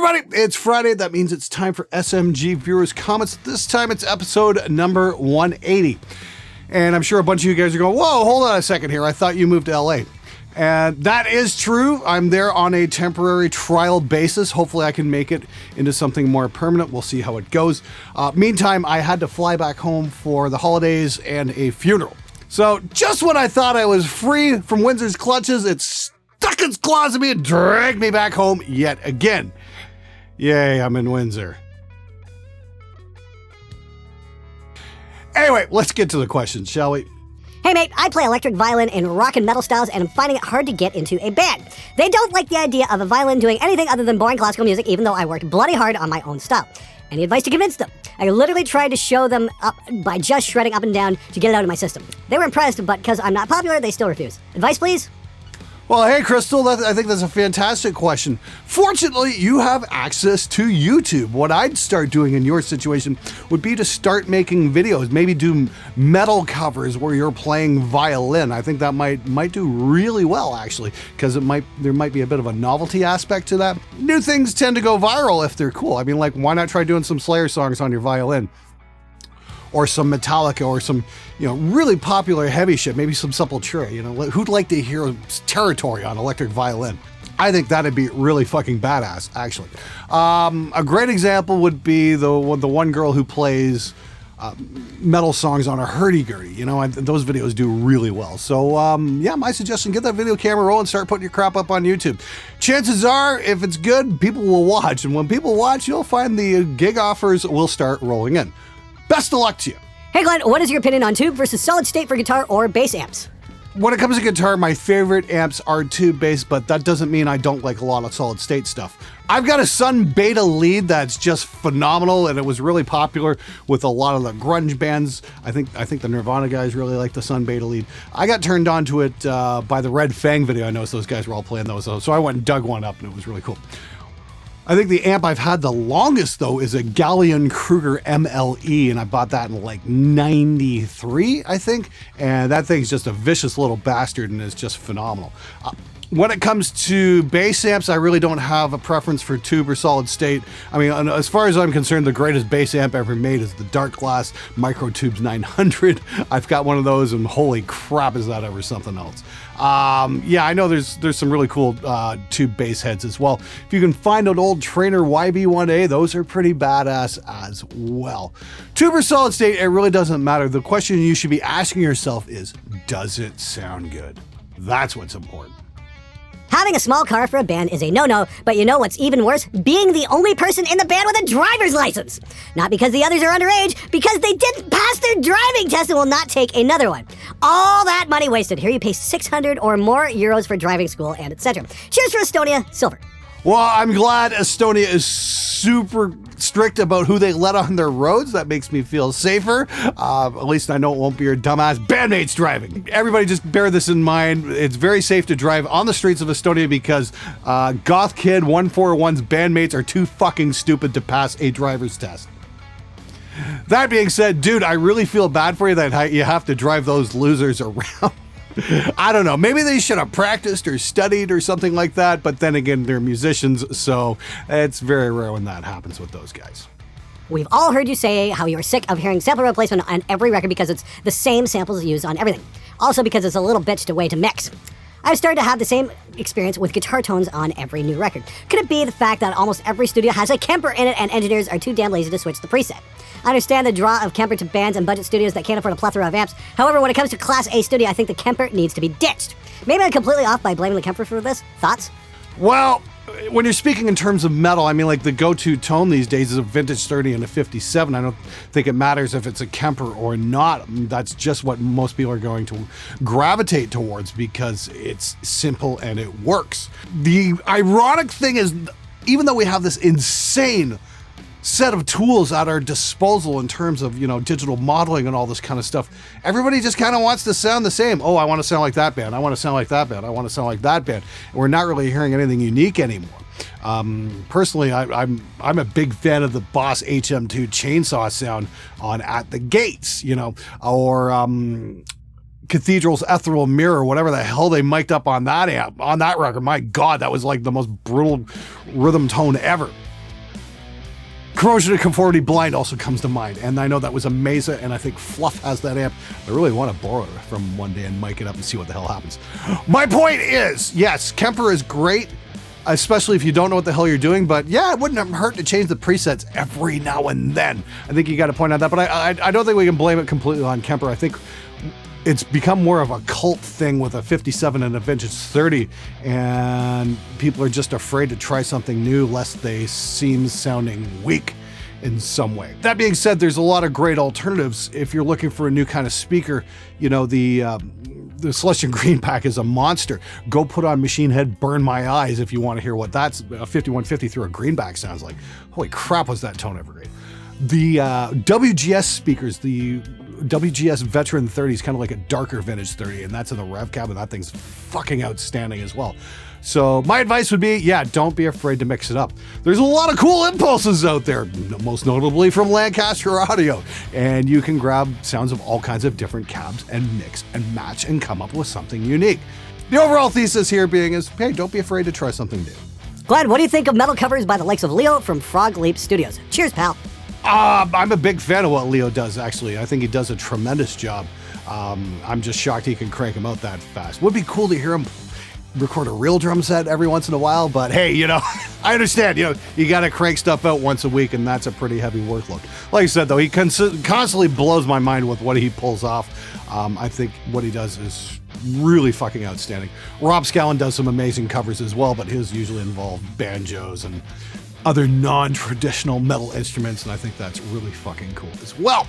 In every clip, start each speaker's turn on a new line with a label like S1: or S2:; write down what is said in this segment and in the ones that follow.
S1: everybody, it's Friday. That means it's time for SMG Viewers Comments. This time it's episode number 180. And I'm sure a bunch of you guys are going, whoa, hold on a second here. I thought you moved to LA. And that is true. I'm there on a temporary trial basis. Hopefully I can make it into something more permanent. We'll see how it goes. Meantime, I had to fly back home for the holidays and a funeral. So just when I thought I was free from Windsor's clutches, it stuck its claws in me and dragged me back home yet again. Yay, I'm in Windsor. Anyway, let's get to the questions, shall we?
S2: Hey mate, I play electric violin in rock and metal styles and I'm finding it hard to get into a band. They don't like the idea of a violin doing anything other than boring classical music, even though I worked bloody hard on my own style. Any advice to convince them? I literally tried to show them up by just shredding up and down to get it out of my system. They were impressed, but because I'm not popular, they still refuse. Advice, please?
S1: Well, hey, Crystal, I think that's a fantastic question. Fortunately, you have access to YouTube. What I'd start doing in your situation would be to start making videos, maybe do metal covers where you're playing violin. I think that might do really well, actually, because there might be a bit of a novelty aspect to that. New things tend to go viral if they're cool. I mean, like, why not try doing some Slayer songs on your violin? Or some Metallica, or some, really popular heavy shit, maybe some Sepultura, who'd like to hear Territory on electric violin? I think that'd be really fucking badass, actually. A great example would be the one girl who plays metal songs on a hurdy-gurdy, and those videos do really well. So, yeah, my suggestion, get that video camera rolling, start putting your crap up on YouTube. Chances are, if it's good, people will watch, and when people watch, you'll find the gig offers will start rolling in. Best of luck to you.
S2: Hey Glenn, what is your opinion on tube versus solid state for guitar or bass amps?
S1: When it comes to guitar, my favorite amps are tube-based, but that doesn't mean I don't like a lot of solid state stuff. I've got a Sun Beta lead that's just phenomenal, and it was really popular with a lot of the grunge bands. I think the Nirvana guys really like the Sun Beta lead. I got turned on to it by the Red Fang video. I noticed those guys were all playing those, so I went and dug one up, and it was really cool. I think the amp I've had the longest, though, is a Gallien-Kruger MLE, and I bought that in like 93, I think, and that thing's just a vicious little bastard and is just phenomenal. When it comes to bass amps, I really don't have a preference for tube or solid state. I mean, as far as I'm concerned, the greatest bass amp ever made is the Dark Glass Microtubes 900. I've got one of those, and holy crap, is that ever something else. Yeah, I know there's some really cool tube bass heads as well. If you can find an old Trainer YB1A, those are pretty badass as well. Tube or solid state, it really doesn't matter. The question you should be asking yourself is, does it sound good? That's what's important.
S2: Having a small car for a band is a no-no, but you know what's even worse? Being the only person in the band with a driver's license. Not because the others are underage, because they didn't pass their driving test and will not take another one. All that money wasted. Here you pay 600 or more euros for driving school and etc. Cheers for Estonia, silver.
S1: Well, I'm glad Estonia is super strict about who they let on their roads. That makes me feel safer. At least I know it won't be your dumbass bandmates driving. Everybody just bear this in mind. It's very safe to drive on the streets of Estonia because Goth Kid 141's bandmates are too fucking stupid to pass a driver's test. That being said, dude, I really feel bad for you that you have to drive those losers around. I don't know, maybe they should have practiced or studied or something like that, but then again, they're musicians, so it's very rare when that happens with those guys.
S2: We've all heard you say how you're sick of hearing sample replacement on every record because it's the same samples used on everything. Also because it's a little bitch to way to mix. I've started to have the same experience with guitar tones on every new record. Could it be the fact that almost every studio has a KEMPER in it and engineers are too damn lazy to switch the preset? I understand the draw of KEMPER to bands and budget studios that can't afford a plethora of amps. However, when it comes to Class A studio, I think the KEMPER needs to be ditched. Maybe I'm completely off by blaming the KEMPER for this. Thoughts?
S1: Well, when you're speaking in terms of metal, I mean, like the go-to tone these days is a vintage 30 and a 57. I don't think it matters if it's a KEMPER or not. That's just what most people are going to gravitate towards because it's simple and it works. The ironic thing is, even though we have this insane set of tools at our disposal in terms of, digital modeling and all this kind of stuff, everybody just kind of wants to sound the same. Oh, I want to sound like that band. I want to sound like that band. I want to sound like that band. And we're not really hearing anything unique anymore. Personally, I'm a big fan of the Boss HM2 chainsaw sound on At the Gates, or Cathedral's Ethereal Mirror, whatever the hell they mic'd up on that amp, on that record. My God, that was like the most brutal rhythm tone ever. Corrosion and Conformity Blind also comes to mind, and I know that was a Mesa, and I think Fluff has that amp. I really want to borrow it from one day and mic it up and see what the hell happens. My point is, yes, Kemper is great, especially if you don't know what the hell you're doing, but yeah, it wouldn't hurt to change the presets every now and then. I think you got to point out that, but I don't think we can blame it completely on Kemper. I think it's become more of a cult thing with a 57 and a vintage 30, and people are just afraid to try something new lest they seem sounding weak in some way. That being said, there's a lot of great alternatives. If you're looking for a new kind of speaker, you know, the Celestion Green Pack is a monster. Go put on Machine Head Burn My Eyes if you want to hear what that's a 5150 through a greenback sounds like. Holy crap, was that tone ever great. The WGS speakers, the WGS Veteran 30 is kind of like a darker vintage 30, and that's in the rev cab, and that thing's fucking outstanding as well. So my advice would be, yeah, don't be afraid to mix it up. There's a lot of cool impulses out there, most notably from Lancaster Audio, and you can grab sounds of all kinds of different cabs and mix and match and come up with something unique. The overall thesis here being is, hey, don't be afraid to try something new.
S2: Glenn, what do you think of metal covers by the likes of Leo from Frog Leap Studios? Cheers, pal.
S1: I'm a big fan of what Leo does, actually. I think he does a tremendous job. I'm just shocked he can crank them out that fast. Would be cool to hear him record a real drum set every once in a while, but hey, you know, I understand, you know, you got to crank stuff out once a week, and that's a pretty heavy workload. Like I said, though, he constantly blows my mind with what he pulls off. I think what he does is really fucking outstanding. Rob Scallon does some amazing covers as well, but his usually involve banjos and other non-traditional metal instruments, and I think that's really fucking cool as well.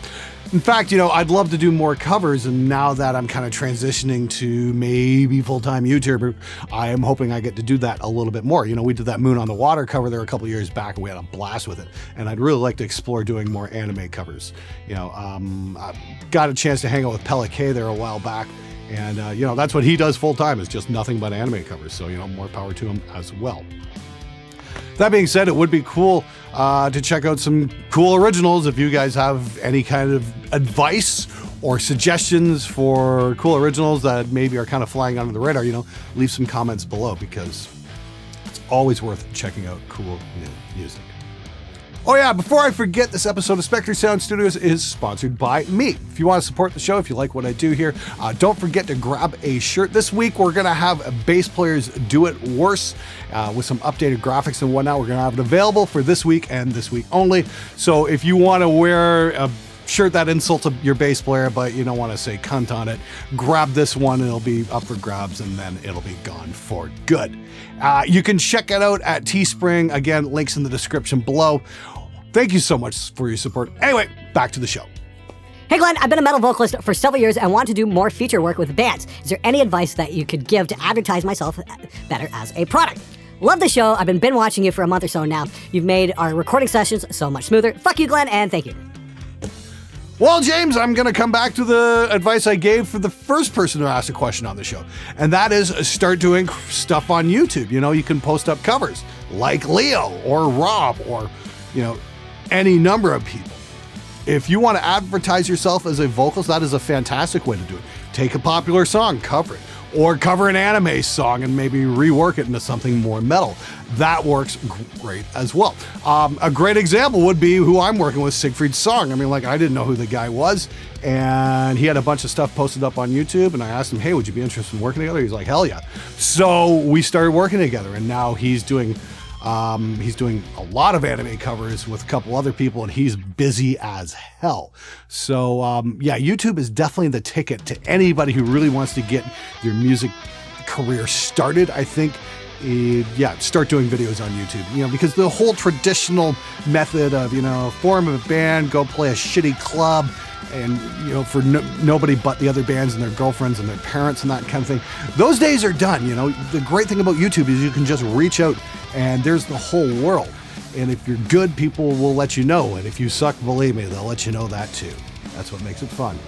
S1: In fact, you know, I'd love to do more covers, and now that I'm kind of transitioning to maybe full-time YouTuber, I am hoping I get to do that a little bit more. You know, we did that Moon on the Water cover there a couple years back, and we had a blast with it, and I'd really like to explore doing more anime covers. You know, I got a chance to hang out with Pelican there a while back, and, you know, that's what he does full-time, is just nothing but anime covers, so, you know, more power to him as well. That being said, it would be cool to check out some cool originals. If you guys have any kind of advice or suggestions for cool originals that maybe are kind of flying under the radar, you know, leave some comments below, because it's always worth checking out cool new music. Oh yeah, before I forget, this episode of SpectreSoundStudios is sponsored by me. If you want to support the show, if you like what I do here, don't forget to grab a shirt. This week, we're going to have Bass Players Do It Worse with some updated graphics and whatnot. We're going to have it available for this week and this week only. So if you want to wear a shirt that insults your bass player, but you don't want to say cunt on it, grab this one. It'll be up for grabs, and then it'll be gone for good. You can check it out at Teespring. Again, links in the description below. Thank you so much for your support. Anyway, back to the show.
S2: Hey Glenn, I've been a metal vocalist for several years and want to do more feature work with bands. Is there any advice that you could give to advertise myself better as a product? Love the show. I've been watching you for a month or so now. You've made our recording sessions so much smoother. Fuck you, Glenn, and thank you.
S1: Well, James, I'm going to come back to the advice I gave for the first person who asked a question on the show, and that is start doing stuff on YouTube. You know, you can post up covers like Leo or Rob or, you know, any number of people. If you want to advertise yourself as a vocalist, that is a fantastic way to do it. Take a popular song, cover it, or cover an anime song and maybe rework it into something more metal. That works great as well. A great example would be who I'm working with, Siegfried Song. I mean, like, I didn't know who the guy was, and he had a bunch of stuff posted up on YouTube, and I asked him, hey, would you be interested in working together? He's like, hell yeah. So we started working together, and now he's doing a lot of anime covers with a couple other people, and he's busy as hell. So yeah, YouTube is definitely the ticket to anybody who really wants to get their music career started. I think, yeah, start doing videos on YouTube, you know, because the whole traditional method of, you know, form a band, go play a shitty club, and, you know, for nobody but the other bands and their girlfriends and their parents and that kind of thing, those days are done. You know, the great thing about YouTube is you can just reach out and there's the whole world. And if you're good, people will let you know. And if you suck, believe me, they'll let you know that too. That's what makes it fun.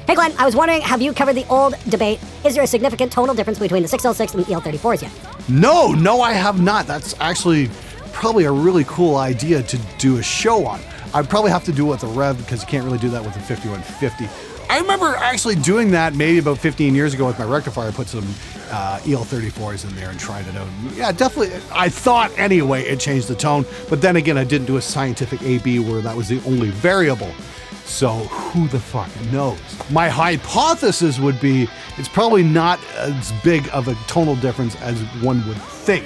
S2: Hey Glenn, I was wondering, have you covered the old debate, is there a significant tonal difference between the 6L6 and the EL34s yet?
S1: No, I have not. That's actually probably a really cool idea to do a show on. I'd probably have to do it with a Rev, because you can't really do that with a 5150. I remember actually doing that maybe about 15 years ago with my rectifier. I put some EL34s in there and tried it out. Yeah, definitely, I thought anyway it changed the tone, but then again, I didn't do a scientific A/B where that was the only variable. So who the fuck knows? My hypothesis would be it's probably not as big of a tonal difference as one would think,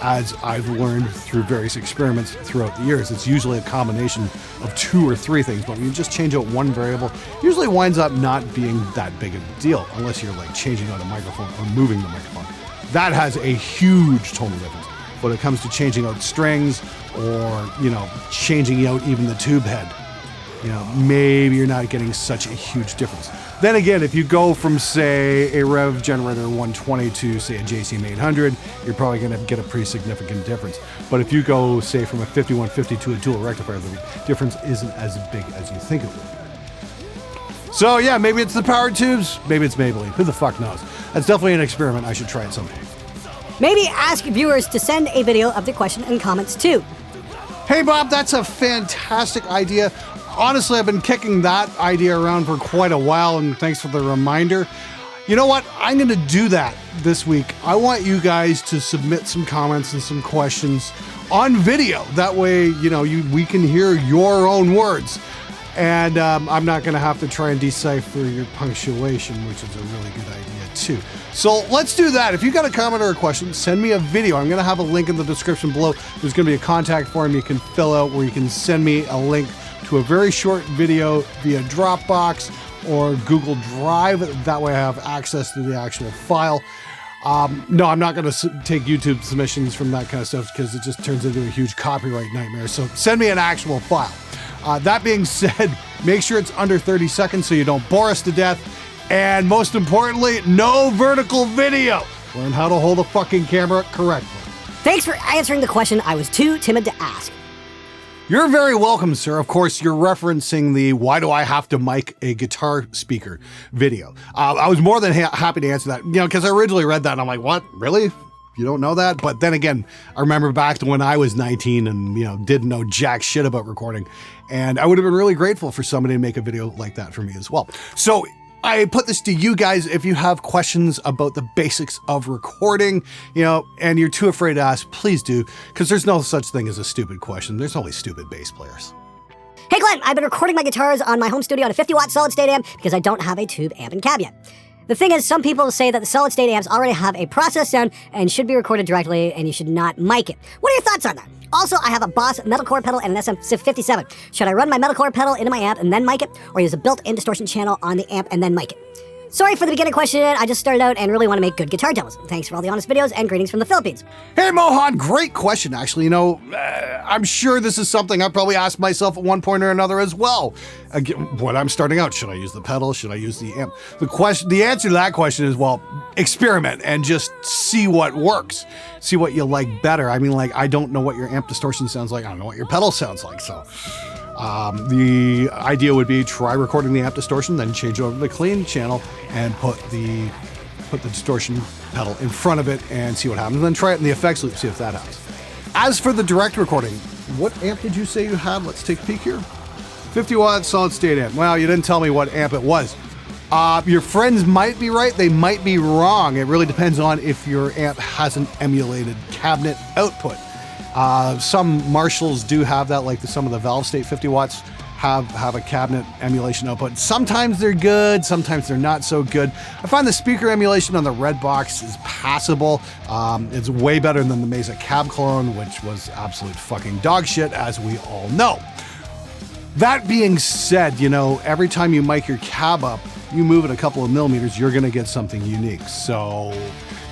S1: as I've learned through various experiments throughout the years. It's usually a combination of 2 or 3 things, but when you just change out one variable, it usually winds up not being that big of a deal, unless you're like changing out a microphone or moving the microphone. That has a huge tonal difference. When it comes to changing out strings or, changing out even the tube head, maybe you're not getting such a huge difference. Then again, if you go from, say, a Rev Generator 120 to, say, a JCM 800, you're probably going to get a pretty significant difference. But if you go, say, from a 5150 to a dual rectifier, the difference isn't as big as you think it would be. So, yeah, maybe it's the power tubes, maybe it's Maybelline. Who the fuck knows? That's definitely an experiment. I should try it someday.
S2: Maybe ask viewers to send a video of the question and comments too.
S1: Hey, Bob, that's a fantastic idea. Honestly, I've been kicking that idea around for quite a while, and thanks for the reminder. You know what? I'm going to do that this week. I want you guys to submit some comments and some questions on video. That way, we can hear your own words. And I'm not going to have to try and decipher your punctuation, which is a really good idea, too. So let's do that. If you got a comment or a question, send me a video. I'm going to have a link in the description below. There's going to be a contact form you can fill out where you can send me a link to a very short video via Dropbox or Google Drive. That way I have access to the actual file. No, I'm not going to take YouTube submissions from that kind of stuff because it just turns into a huge copyright nightmare. So send me an actual file. That being said, make sure it's under 30 seconds so you don't bore us to death. And most importantly, no vertical video. Learn how to hold a fucking camera correctly.
S2: Thanks for answering the question I was too timid to ask.
S1: You're very welcome, sir. Of course, you're referencing the "Why do I have to mic a guitar speaker" video. I was more than happy to answer that, because I originally read that and I'm like, what? Really? You don't know that? But then again, I remember back to when I was 19 and, didn't know jack shit about recording. And I would have been really grateful for somebody to make a video like that for me as well. So I put this to you guys. If you have questions about the basics of recording, and you're too afraid to ask, please do, because there's no such thing as a stupid question. There's only stupid bass players.
S2: Hey Glenn, I've been recording my guitars on my home studio on a 50-watt solid-state amp because I don't have a tube amp and cab yet. The thing is, some people say that the solid-state amps already have a processed sound and should be recorded directly, and you should not mic it. What are your thoughts on that? Also, I have a Boss metalcore pedal and an SM57. Should I run my metalcore pedal into my amp and then mic it, or use a built-in distortion channel on the amp and then mic it? Sorry for the beginning question, I just started out and really want to make good guitar demos. Thanks for all the honest videos and greetings from the Philippines.
S1: Hey Mohan, great question actually. I'm sure this is something I've probably asked myself at one point or another as well. Again, when I'm starting out, should I use the pedal? Should I use the amp? The answer to that question is, well, experiment and just see what works. See what you like better. I mean, I don't know what your amp distortion sounds like. I don't know what your pedal sounds like, so... the idea would be try recording the amp distortion, then change over to the clean channel and put the distortion pedal in front of it and see what happens. And then try it in the effects loop, see if that happens. As for the direct recording, what amp did you say you had? Let's take a peek here. 50-watt solid-state amp. Well, you didn't tell me what amp it was. Your friends might be right, they might be wrong. It really depends on if your amp has an emulated cabinet output. Some Marshalls do have that, like some of the Valve State 50 watts have a cabinet emulation output. Sometimes they're good, sometimes they're not so good. I find the speaker emulation on the Red Box is passable. It's way better than the Mesa Cab Clone, which was absolute fucking dog shit, as we all know. That being said, every time you mic your cab up, you move it a couple of millimeters, you're gonna get something unique. So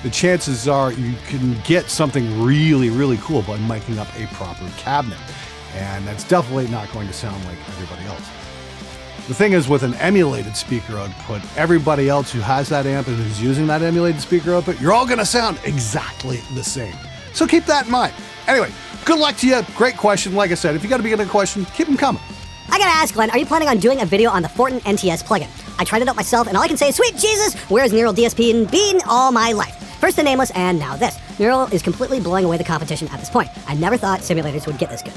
S1: the chances are you can get something really, really cool by miking up a proper cabinet. And that's definitely not going to sound like everybody else. The thing is, with an emulated speaker output, everybody else who has that amp and who's using that emulated speaker output, you're all gonna sound exactly the same. So keep that in mind. Anyway, good luck to you. Great question. Like I said, if you got a beginning question, keep them coming.
S2: I gotta ask, Glenn, are you planning on doing a video on the Fortin NTS plugin? I tried it out myself, and all I can say is, sweet Jesus, where's Neural DSP been all my life? First the Nameless, and now this. Neural is completely blowing away the competition at this point. I never thought simulators would get this good.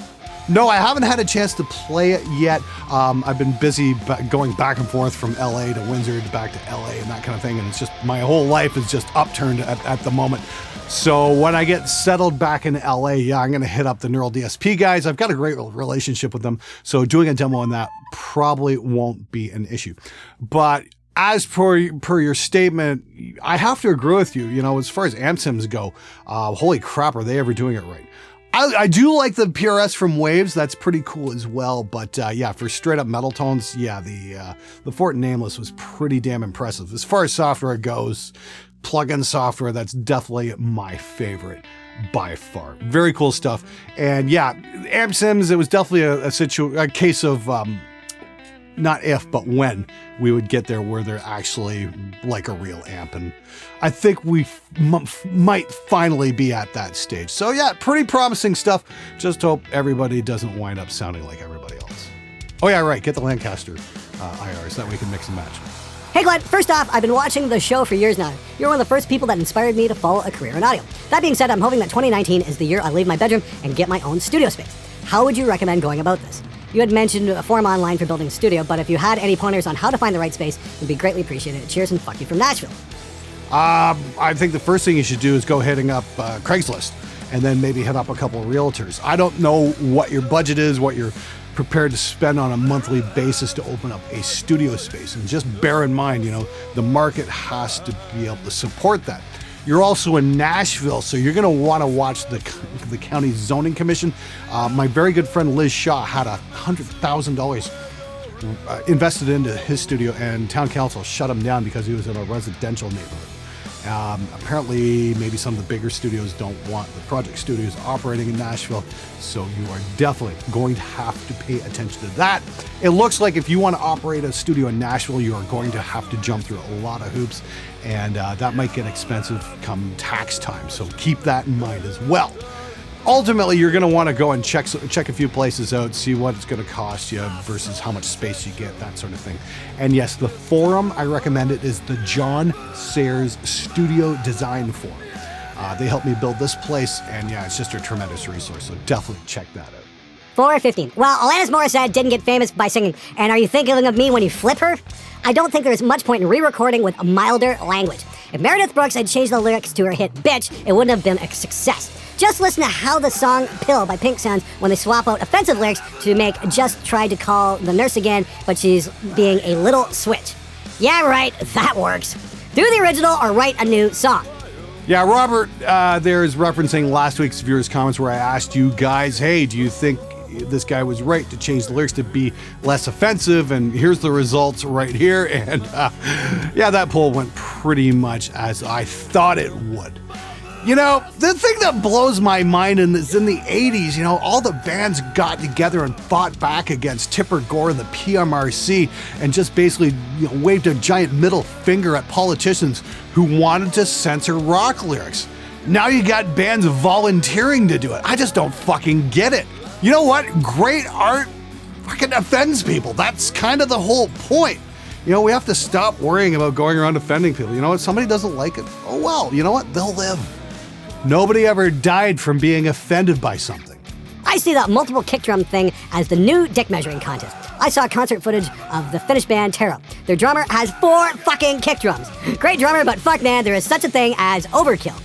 S1: No, I haven't had a chance to play it yet. I've been busy going back and forth from LA to Windsor to back to LA and that kind of thing. And it's just, my whole life is just upturned at the moment. So when I get settled back in LA, yeah, I'm going to hit up the Neural DSP guys. I've got a great relationship with them. So doing a demo on that probably won't be an issue. But as per your statement, I have to agree with you. You know, as far as amp sims go, holy crap, are they ever doing it right? I do like the PRS from Waves. That's pretty cool as well. But yeah, for straight up metal tones, yeah, the Fort Nameless was pretty damn impressive. As far as software goes, plugin software, that's definitely my favorite by far. Very cool stuff. And yeah, amp sims, it was definitely a case of not if, but when we would get there where they're actually like a real amp. And I think we might finally be at that stage. So yeah, pretty promising stuff. Just hope everybody doesn't wind up sounding like everybody else. Oh yeah, right. Get the Lancaster IRs. That way we can mix and match.
S2: Hey Glenn, first off, I've been watching the show for years now. You're one of the first people that inspired me to follow a career in audio. That being said, I'm hoping that 2019 is the year I leave my bedroom and get my own studio space. How would you recommend going about this? You had mentioned a forum online for building a studio, but if you had any pointers on how to find the right space, it would be greatly appreciated. Cheers and fuck you from Nashville.
S1: I think the first thing you should do is go hitting up Craigslist and then maybe hit up a couple of realtors. I don't know what your budget is, what you're prepared to spend on a monthly basis to open up a studio space. And just bear in mind, you know, the market has to be able to support that. You're also in Nashville, so you're going to want to watch the county zoning commission. My very good friend Liz Shaw had $100,000 invested into his studio, and town council shut him down because he was in a residential neighborhood. Apparently, maybe some of the bigger studios don't want the project studios operating in Nashville, so you are definitely going to have to pay attention to that. It looks like if you want to operate a studio in Nashville, you are going to have to jump through a lot of hoops, and that might get expensive come tax time, so keep that in mind as well. Ultimately, you're going to want to go and check a few places out, see what it's going to cost you versus how much space you get, that sort of thing. And yes, the forum, I recommend it, is the John Sayers Studio Design Forum. They helped me build this place, and yeah, it's just a tremendous resource, so definitely check that out.
S2: 4:15. Well, Alanis Morissette didn't get famous by singing, and are you thinking of me when you flip her? I don't think there is much point in re-recording with a milder language. If Meredith Brooks had changed the lyrics to her hit Bitch, it wouldn't have been a success. Just listen to how the song Pill by Pink sounds when they swap out offensive lyrics to make Just Tried to Call the Nurse Again, but she's being a little switch. Yeah, right, that works. Do the original or write a new song.
S1: Yeah, Robert there is referencing last week's viewers' comments where I asked you guys, hey, do you think this guy was right to change the lyrics to be less offensive? And here's the results right here. And yeah, that poll went pretty much as I thought it would. You know, the thing that blows my mind is in the 80s, you know, all the bands got together and fought back against Tipper Gore and the PMRC and just basically, you know, waved a giant middle finger at politicians who wanted to censor rock lyrics. Now you got bands volunteering to do it. I just don't fucking get it. You know what? Great art fucking offends people. That's kind of the whole point. You know, we have to stop worrying about going around offending people. You know what? Somebody doesn't like it. Oh, well, you know what? They'll live. Nobody ever died from being offended by something.
S2: I see that multiple kick drum thing as the new dick measuring contest. I saw concert footage of the Finnish band Terror. Their drummer has 4 fucking kick drums. Great drummer, but fuck man, there is such a thing as overkill.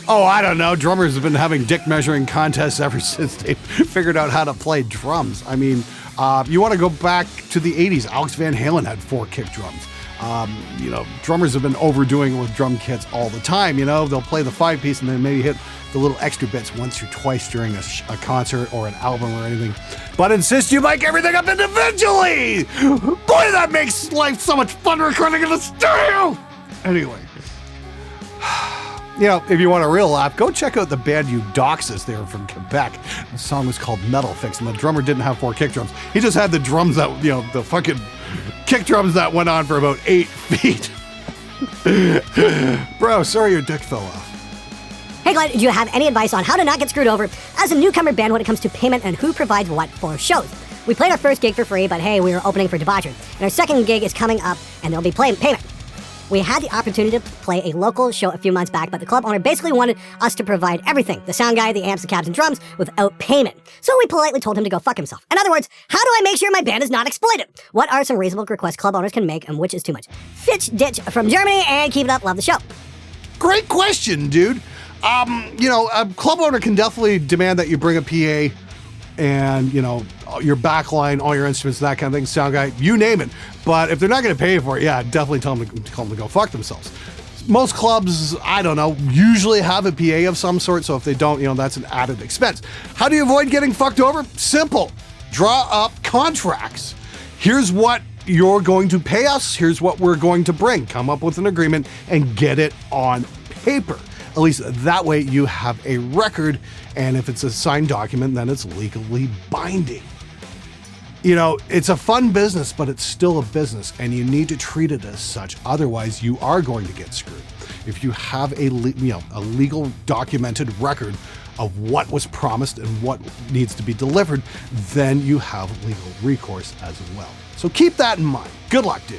S1: Oh, I don't know. Drummers have been having dick measuring contests ever since they figured out how to play drums. I mean, you want to go back to the 80s. Alex Van Halen had 4 kick drums. You know, drummers have been overdoing it with drum kits all the time. You know, they'll play the 5-piece and then maybe hit the little extra bits once or twice during a concert or an album or anything. But insist you mic everything up individually! Boy, that makes life so much fun recording in the studio! Anyway. You know, if you want a real laugh, go check out the band Eudoxus. They were from Quebec. The song was called Metal Fix, and the drummer didn't have 4 kick drums. He just had the drums that, you know, the fucking kick drums that went on for about 8 feet. Bro, sorry your dick fell off.
S2: Hey Glenn, do you have any advice on how to not get screwed over as a newcomer band when it comes to payment and who provides what for shows? We played our first gig for free, but hey, we were opening for Debauchery. And our second gig is coming up, and there'll be payment. We had the opportunity to play a local show a few months back, but the club owner basically wanted us to provide everything, the sound guy, the amps, the cabs, and drums, without payment. So we politely told him to go fuck himself. In other words, how do I make sure my band is not exploited? What are some reasonable requests club owners can make, and which is too much? Fitch Ditch from Germany, and keep it up, love the show.
S1: Great question, dude. A club owner can definitely demand that you bring a PA and, your backline, all your instruments, that kind of thing, sound guy, you name it. But if they're not going to pay for it, yeah, definitely tell them to go fuck themselves. Most clubs, usually have a PA of some sort, so if they don't, that's an added expense. How do you avoid getting fucked over? Simple. Draw up contracts. Here's what you're going to pay us. Here's what we're going to bring. Come up with an agreement and get it on paper. At least that way you have a record, and if it's a signed document, then it's legally binding. It's a fun business, but it's still a business, and you need to treat it as such. Otherwise, you are going to get screwed. If you have a legal documented record of what was promised and what needs to be delivered, then you have legal recourse as well. So keep that in mind. Good luck, dude.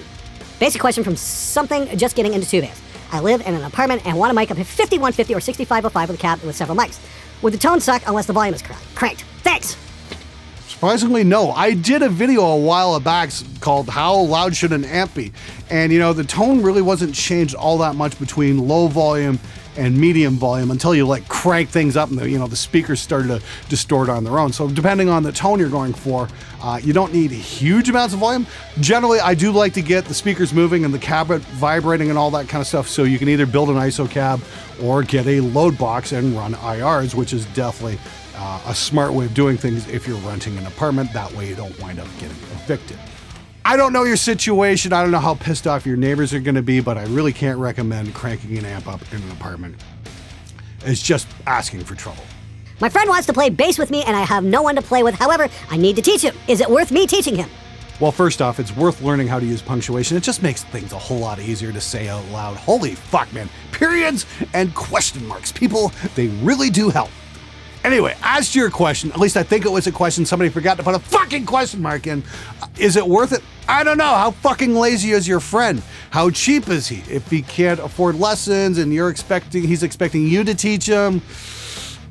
S2: Basic question from something just getting into two bands. I live in an apartment and want to mic up to 5150 or 6505 with a cab with several mics. Would the tone suck unless the volume is cranked? Thanks!
S1: Surprisingly, no. I did a video a while back called How Loud Should an Amp Be? And, the tone really wasn't changed all that much between low volume and medium volume until you crank things up and the speakers started to distort on their own. So depending on the tone you're going for, you don't need huge amounts of volume. Generally, I do like to get the speakers moving and the cabinet vibrating and all that kind of stuff. So you can either build an ISO cab or get a load box and run IRs, which is definitely a smart way of doing things if you're renting an apartment. That way you don't wind up getting evicted. I don't know your situation. I don't know how pissed off your neighbors are going to be, but I really can't recommend cranking an amp up in an apartment. It's just asking for trouble.
S2: My friend wants to play bass with me and I have no one to play with. However, I need to teach him. Is it worth me teaching him?
S1: Well, first off, it's worth learning how to use punctuation. It just makes things a whole lot easier to say out loud. Holy fuck, man. Periods and question marks. People, they really do help. Anyway, as to your question, at least I think it was a question, somebody forgot to put a fucking question mark in. Is it worth it? I don't know. How fucking lazy is your friend? How cheap is he? If he can't afford lessons and he's expecting you to teach him,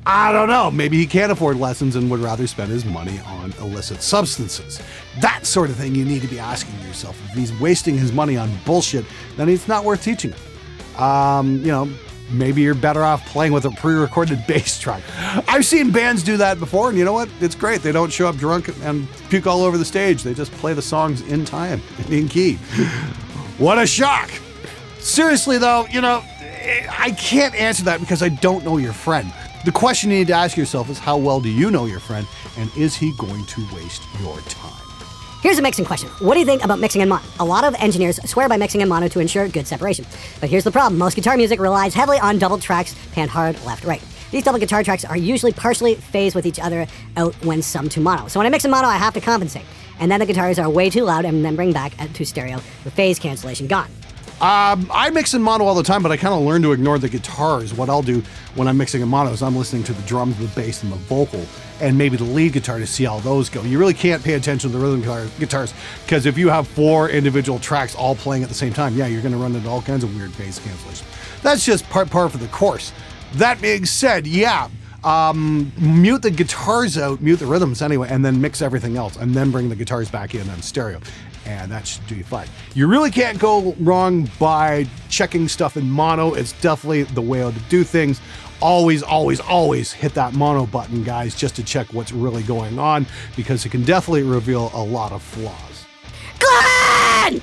S1: I don't know. Maybe he can't afford lessons and would rather spend his money on illicit substances. That sort of thing you need to be asking yourself. If he's wasting his money on bullshit, then it's not worth teaching him. Maybe you're better off playing with a pre-recorded bass track. I've seen bands do that before, and you know what? It's great. They don't show up drunk and puke all over the stage. They just play the songs in time, in key. What a shock. Seriously, though, I can't answer that because I don't know your friend. The question you need to ask yourself is, how well do you know your friend, and is he going to waste your time?
S2: Here's a mixing question. What do you think about mixing in mono? A lot of engineers swear by mixing in mono to ensure good separation. But here's the problem. Most guitar music relies heavily on double tracks panned hard left, right. These double guitar tracks are usually partially phased with each other out when summed to mono. So when I mix in mono, I have to compensate. And then the guitars are way too loud and then bring back to stereo with phase cancellation gone.
S1: I mix in mono all the time, but I kind of learned to ignore the guitars. What I'll do when I'm mixing in mono is I'm listening to the drums, the bass, and the vocal, and maybe the lead guitar to see how those go. You really can't pay attention to the rhythm guitars, because if you have 4 individual tracks all playing at the same time, yeah, you're going to run into all kinds of weird phase cancellation. That's just par for the course. That being said, yeah, mute the guitars out, mute the rhythms anyway, and then mix everything else, and then bring the guitars back in on stereo. And that should do you fine. You really can't go wrong by checking stuff in mono. It's definitely the way to do things. Always, always, always hit that mono button, guys, just to check what's really going on, because it can definitely reveal a lot of flaws.
S2: Glenn!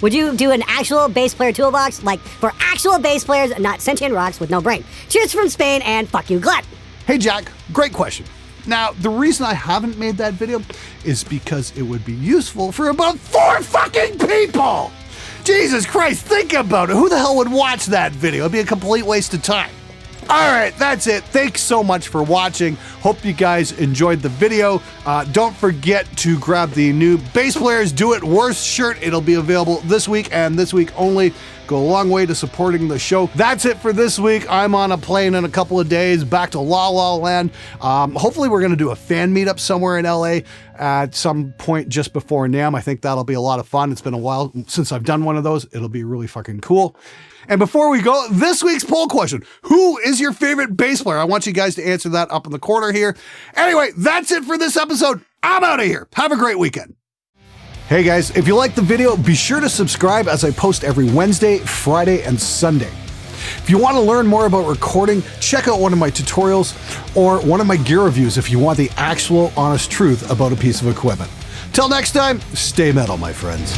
S2: Would you do an actual bass player toolbox? Like, for actual bass players, not sentient rocks with no brain. Cheers from Spain, and fuck you, Glenn!
S1: Hey, Jack. Great question. Now, the reason I haven't made that video is because it would be useful for about 4 fucking people! Jesus Christ, think about it. Who the hell would watch that video? It'd be a complete waste of time. All right, that's it. Thanks so much for watching. Hope you guys enjoyed the video. Don't forget to grab the new Bass Players Do It Worse shirt. It'll be available this week and this week only. go a long way to supporting the show. That's it for this week. I'm on a plane in a couple of days back to La La Land. Hopefully we're going to do a fan meetup somewhere in LA at some point just before NAMM. I think that'll be a lot of fun. It's been a while since I've done one of those. It'll be really fucking cool. And before we go, this week's poll question: who is your favorite bass player? I want you guys to answer that up in the corner here. Anyway, that's it for this episode. I'm out of here. Have a great weekend. Hey guys, if you liked the video, be sure to subscribe as I post every Wednesday, Friday, and Sunday. If you want to learn more about recording, check out one of my tutorials or one of my gear reviews if you want the actual honest truth about a piece of equipment. Till next time, stay metal, my friends.